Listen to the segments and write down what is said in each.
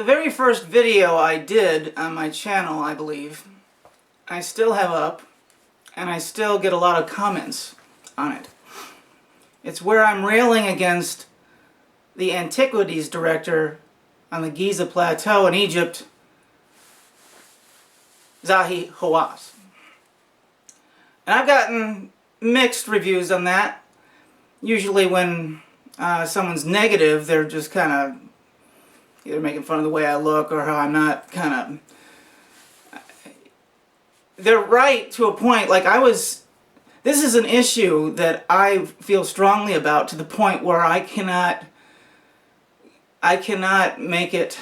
The very first video I did on my channel, I believe, I still have up, and I still get a lot of comments on it. It's where I'm railing against the antiquities director on the Giza Plateau in Egypt, Zahi Hawass. And I've gotten mixed reviews on that. Usually when someone's negative, they're just kind of either making fun of the way I look or how I'm not they're right to a point. Like this is an issue that I feel strongly about, to the point where I cannot make it.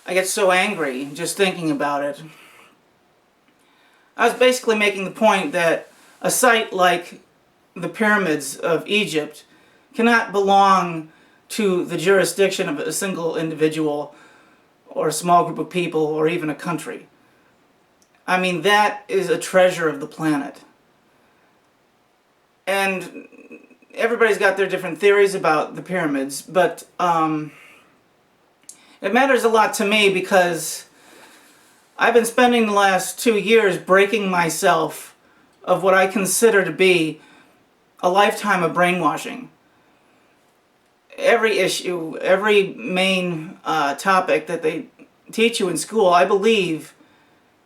I get so angry just thinking about it. I was basically making the point that a site like the pyramids of Egypt cannot belong to the jurisdiction of a single individual or a small group of people or even a country. I mean, that is a treasure of the planet. And everybody's got their different theories about the pyramids, but it matters a lot to me because I've been spending the last 2 years breaking myself of what I consider to be a lifetime of brainwashing. Every issue, every main topic that they teach you in school, I believe,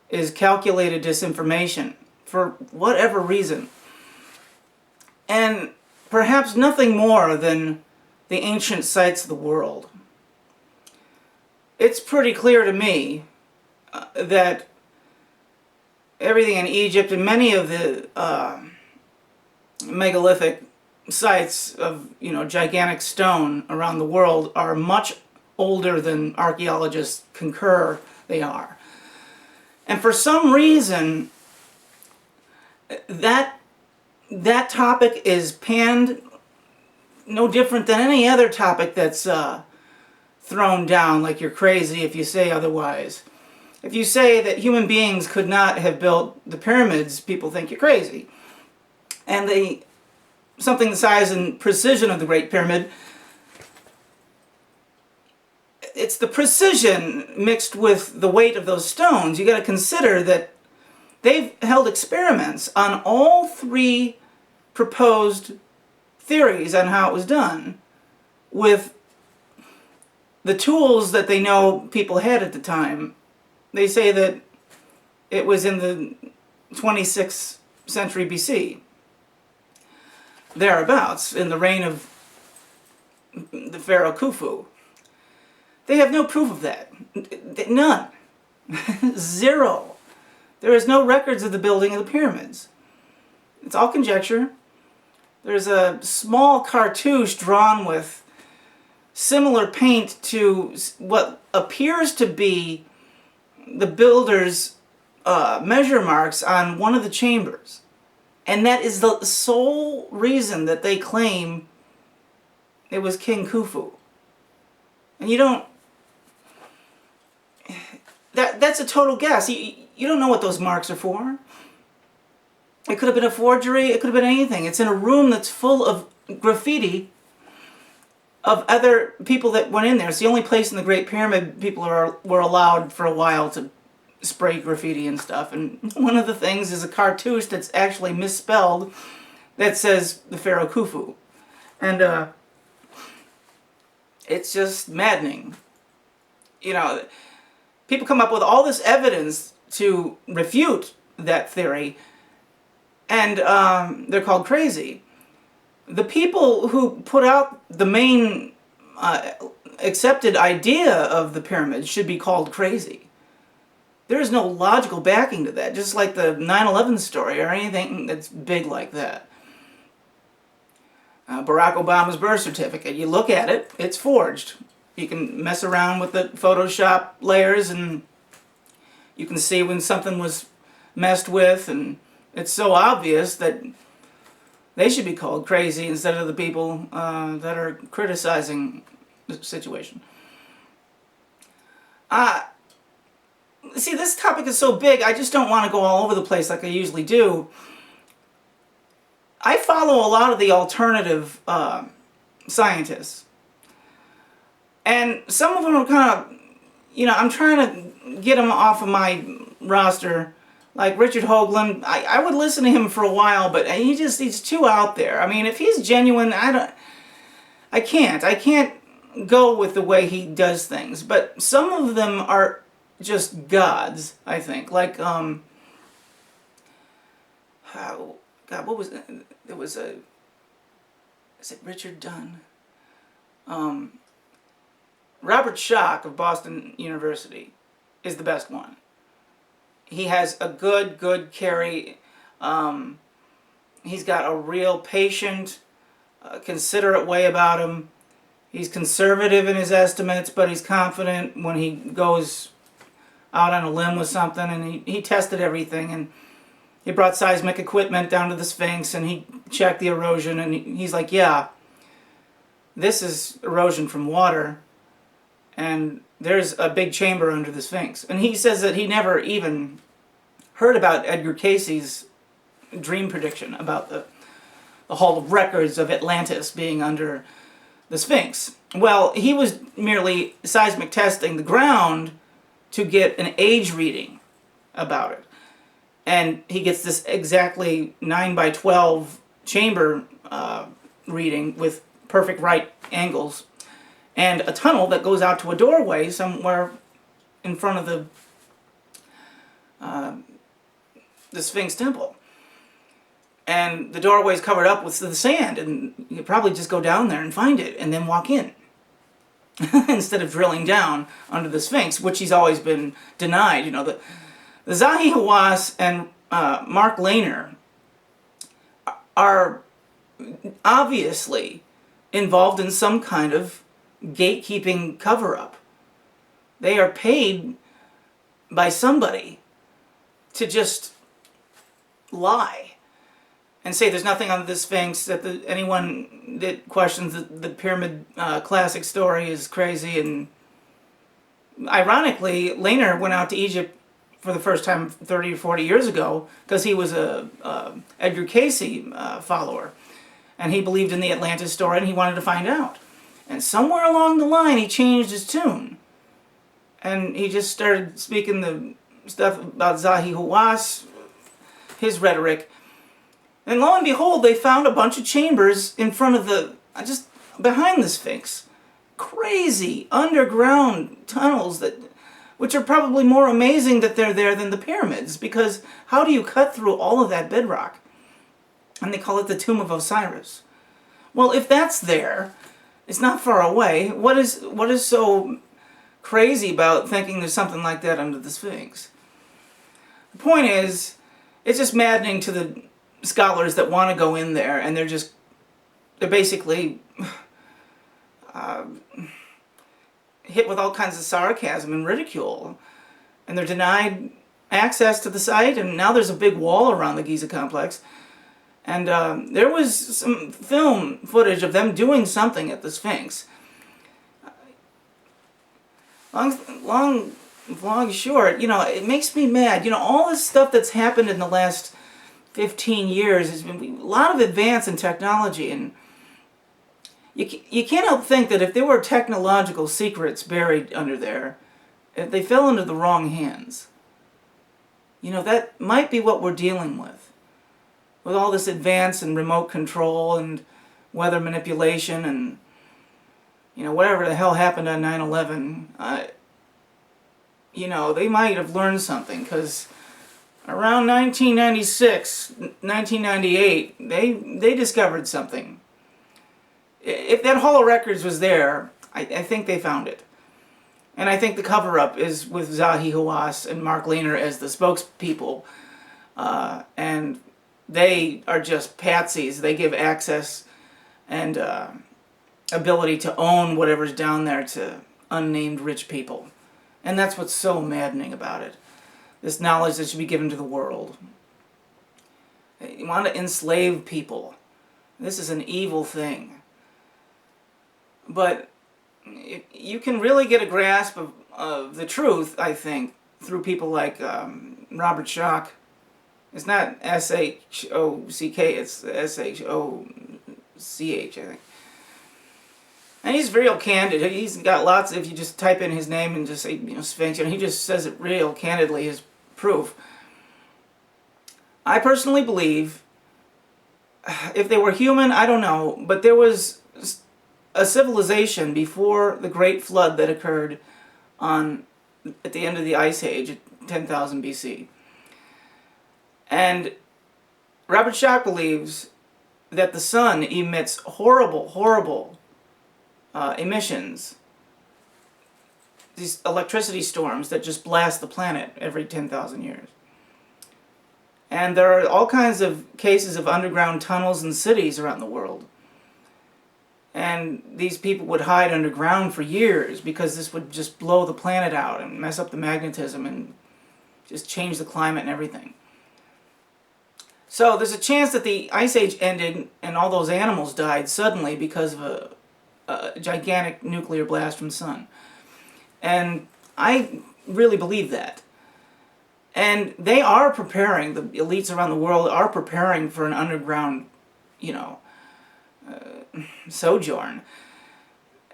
is calculated disinformation for whatever reason. And perhaps nothing more than the ancient sites of the world. It's pretty clear to me that everything in Egypt and many of the megalithic sites of, gigantic stone around the world are much older than archaeologists concur they are. And for some reason, that topic is panned no different than any other topic that's thrown down like you're crazy if you say otherwise. If you say that human beings could not have built the pyramids, people think you're crazy. And something the size and precision of the Great Pyramid, it's the precision mixed with the weight of those stones. You got to consider that they've held experiments on all three proposed theories on how it was done with the tools that they know people had at the time. They say that it was in the 26th century BC, thereabouts, in the reign of the pharaoh Khufu. They have no proof of that. None. Zero. There is no records of the building of the pyramids. It's all conjecture. There's a small cartouche drawn with similar paint to what appears to be the builder's measure marks on one of the chambers. And that is the sole reason that they claim it was King Khufu. And you don't... That's a total guess. You don't know what those marks are for. It could have been a forgery. It could have been anything. It's in a room that's full of graffiti of other people that went in there. It's the only place in the Great Pyramid people were allowed for a while to spray graffiti and stuff. And one of the things is a cartouche that's actually misspelled that says the pharaoh Khufu. And it's just maddening. People come up with all this evidence to refute that theory, and they're called crazy. The people who put out the main accepted idea of the pyramids should be called crazy. There is no logical backing to that, just like the 9/11 story or anything that's big like that. Barack Obama's birth certificate, you look at it, it's forged. You can mess around with the Photoshop layers and you can see when something was messed with, and it's so obvious that they should be called crazy instead of the people that are criticizing the situation. See, this topic is so big, I just don't want to go all over the place like I usually do. I follow a lot of the alternative scientists. And some of them are kind of, I'm trying to get them off of my roster. Like Richard Hoagland, I would listen to him for a while, but he's too out there. I mean, if he's genuine, I can't go with the way he does things. But some of them are just gods, I think. Like, God, what was it? There was is it Richard Dunn? Robert Schoch of Boston University is the best one. He has a good carry. He's got a real patient, considerate way about him. He's conservative in his estimates, but he's confident when he goes out on a limb with something, and he tested everything, and he brought seismic equipment down to the Sphinx, and he checked the erosion, and he's like, yeah, this is erosion from water, and there's a big chamber under the Sphinx. And he says that he never even heard about Edgar Cayce's dream prediction about the Hall of Records of Atlantis being under the Sphinx. Well, he was merely seismic testing the ground to get an age reading about it. And he gets this exactly 9 by 12 chamber reading with perfect right angles, and a tunnel that goes out to a doorway somewhere in front of the Sphinx temple. And the doorway is covered up with the sand, and you could probably just go down there and find it and then walk in instead of drilling down under the Sphinx, which he's always been denied. The Zahi Hawass and Mark Lehner are obviously involved in some kind of gatekeeping cover-up. They are paid by somebody to just lie and say there's nothing on the Sphinx, that anyone that questions the pyramid classic story is crazy. And ironically, Lehner went out to Egypt for the first time 30 or 40 years ago because he was a Edgar Cayce follower, and he believed in the Atlantis story, and he wanted to find out. And somewhere along the line, he changed his tune, and he just started speaking the stuff about Zahi Hawass, his rhetoric. And lo and behold, they found a bunch of chambers in front of just behind the Sphinx. Crazy underground tunnels which are probably more amazing that they're there than the pyramids, because how do you cut through all of that bedrock? And they call it the Tomb of Osiris. Well, if that's there, it's not far away. What is so crazy about thinking there's something like that under the Sphinx? The point is, it's just maddening to the scholars that want to go in there, and they're basically hit with all kinds of sarcasm and ridicule, and they're denied access to the site. And now there's a big wall around the Giza complex, and there was some film footage of them doing something at the Sphinx. Long short, it makes me mad. All this stuff that's happened in the last 15 years has been a lot of advance in technology, and you can't help think that if there were technological secrets buried under there, if they fell into the wrong hands, that might be what we're dealing with all this advance in remote control and weather manipulation and whatever the hell happened on 9/11. They might have learned something, because around 1996, 1998, they discovered something. If that Hall of Records was there, I think they found it. And I think the cover-up is with Zahi Hawass and Mark Lehner as the spokespeople. And they are just patsies. They give access and ability to own whatever's down there to unnamed rich people. And that's what's so maddening about it. This knowledge that should be given to the world. You want to enslave people. This is an evil thing. But you can really get a grasp of the truth, I think, through people like Robert Schoch. It's not S-H-O-C-K, it's S-H-O-C-H, I think. And he's real candid. He's got lots, if you just type in his name and just say, Sphinx, he just says it real candidly as proof. I personally believe, if they were human, I don't know, but there was a civilization before the Great Flood that occurred at the end of the Ice Age, at 10,000 BC. And Robert Schoch believes that the sun emits horrible, horrible emissions, these electricity storms that just blast the planet every 10,000 years. And there are all kinds of cases of underground tunnels in cities around the world. And these people would hide underground for years because this would just blow the planet out and mess up the magnetism and just change the climate and everything. So there's a chance that the Ice Age ended and all those animals died suddenly because of a gigantic nuclear blast from the sun. And I really believe that. And they are preparing, the elites around the world are preparing for an underground, sojourn.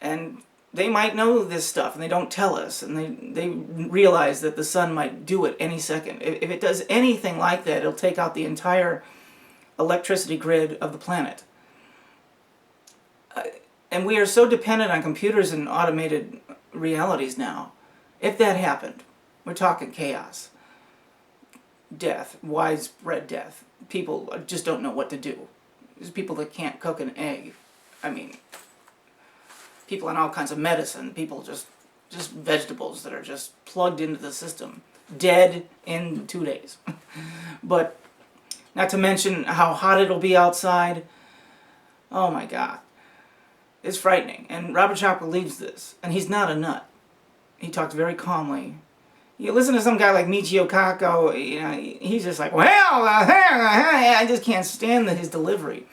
And they might know this stuff and they don't tell us, and they realize that the sun might do it any second. If it does anything like that, it'll take out the entire electricity grid of the planet. And we are so dependent on computers and automated realities now. If that happened, we're talking chaos, death, widespread death. People just don't know what to do. There's people that can't cook an egg. I mean, people on all kinds of medicine, people just vegetables that are just plugged into the system, dead in 2 days. But not to mention how hot it'll be outside. Oh my God. It's frightening. And Robert Schoch believes this. And he's not a nut. He talks very calmly. You listen to some guy like Michio Kaku, he's just like, well, I just can't stand his delivery.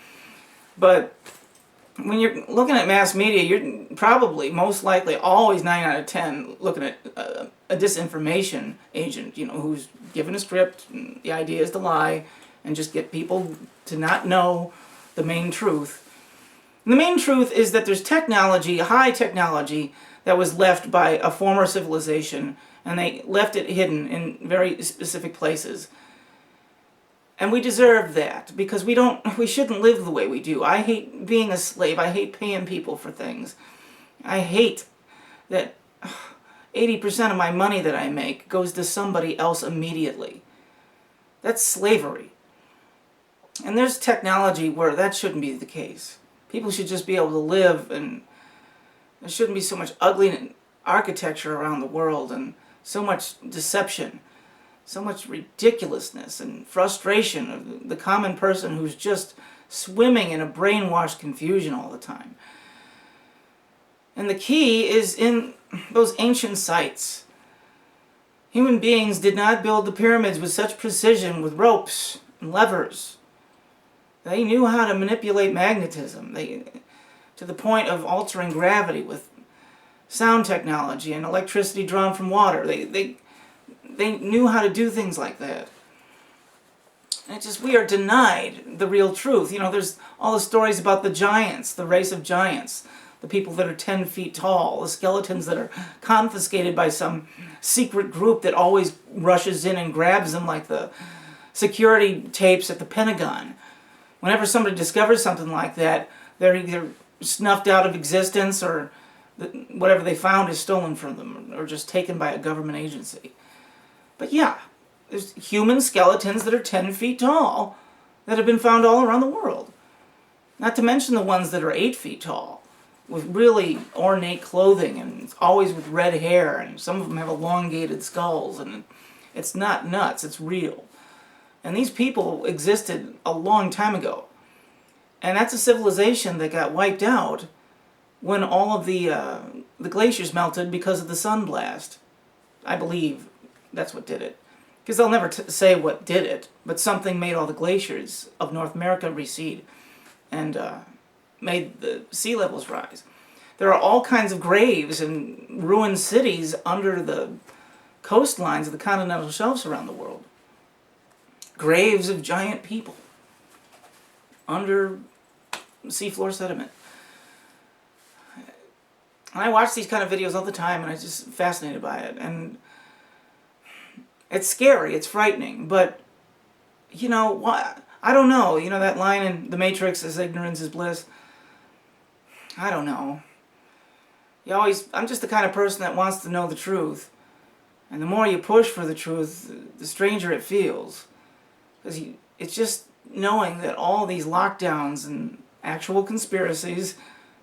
But when you're looking at mass media, you're probably, most likely, always 9 out of 10 looking at a disinformation agent, who's given a script, and the idea is to lie, and just get people to not know the main truth. And the main truth is that there's technology, high technology, that was left by a former civilization, and they left it hidden in very specific places. And we deserve that, because we shouldn't live the way we do. I hate being a slave. I hate paying people for things. I hate that 80% of my money that I make goes to somebody else immediately. That's slavery. And there's technology where that shouldn't be the case. People should just be able to live, and there shouldn't be so much ugly architecture around the world, and so much deception, so much ridiculousness and frustration of the common person who's just swimming in a brainwashed confusion all the time. And the key is in those ancient sites. Human beings did not build the pyramids with such precision with ropes and levers. They knew how to manipulate magnetism to the point of altering gravity with sound technology and electricity drawn from water. They knew how to do things like that. And it's just, we are denied the real truth. There's all the stories about the giants, the race of giants, the people that are 10 feet tall, the skeletons that are confiscated by some secret group that always rushes in and grabs them like the security tapes at the Pentagon. Whenever somebody discovers something like that, they're either snuffed out of existence, or whatever they found is stolen from them, or just taken by a government agency. But yeah, there's human skeletons that are 10 feet tall that have been found all around the world. Not to mention the ones that are 8 feet tall, with really ornate clothing, and always with red hair, and some of them have elongated skulls, and it's not nuts, it's real. And these people existed a long time ago. And that's a civilization that got wiped out when all of the glaciers melted because of the sun blast. I believe that's what did it. Because they'll never say what did it, but something made all the glaciers of North America recede and made the sea levels rise. There are all kinds of graves and ruined cities under the coastlines of the continental shelves around the world. Graves of giant people under seafloor sediment. And I watch these kind of videos all the time, and I'm just fascinated by it. And it's scary, it's frightening, but, you know, what? I don't know. You know that line in The Matrix is ignorance is bliss? I don't know. I'm just the kind of person that wants to know the truth. And the more you push for the truth, the stranger it feels. Because it's just knowing that all these lockdowns and actual conspiracies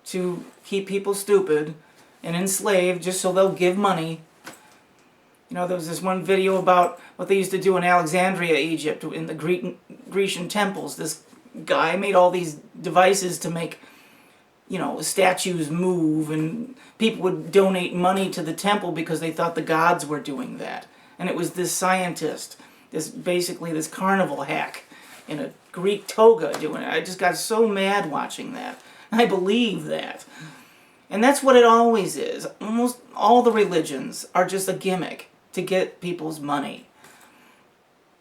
to keep people stupid and enslaved just so they'll give money. You know, there was this one video about what they used to do in Alexandria, Egypt, in the Grecian temples. This guy made all these devices to make, you know, statues move, and people would donate money to the temple because they thought the gods were doing that. And it was this scientist, basically this carnival hack in a Greek toga doing it. I just got so mad watching that. I believe that. And that's what it always is. Almost all the religions are just a gimmick to get people's money.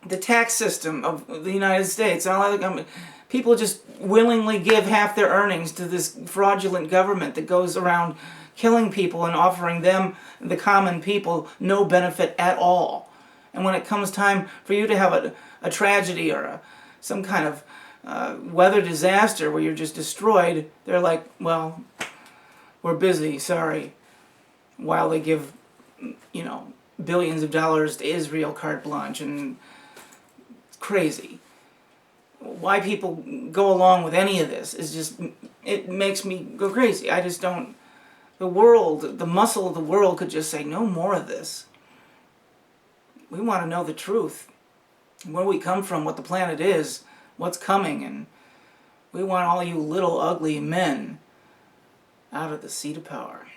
The tax system of the United States, people just willingly give half their earnings to this fraudulent government that goes around killing people and offering them, the common people, no benefit at all. And when it comes time for you to have a tragedy or some kind of weather disaster where you're just destroyed, they're like, well, we're busy, sorry. While they give, you know, billions of dollars to Israel carte blanche, and it's crazy. Why people go along with any of this is just, it makes me go crazy. I just don't, the world, the muscle of the world could just say, no more of this. We want to know the truth. Where we come from, what the planet is, what's coming, and we want all you little ugly men out of the seat of power.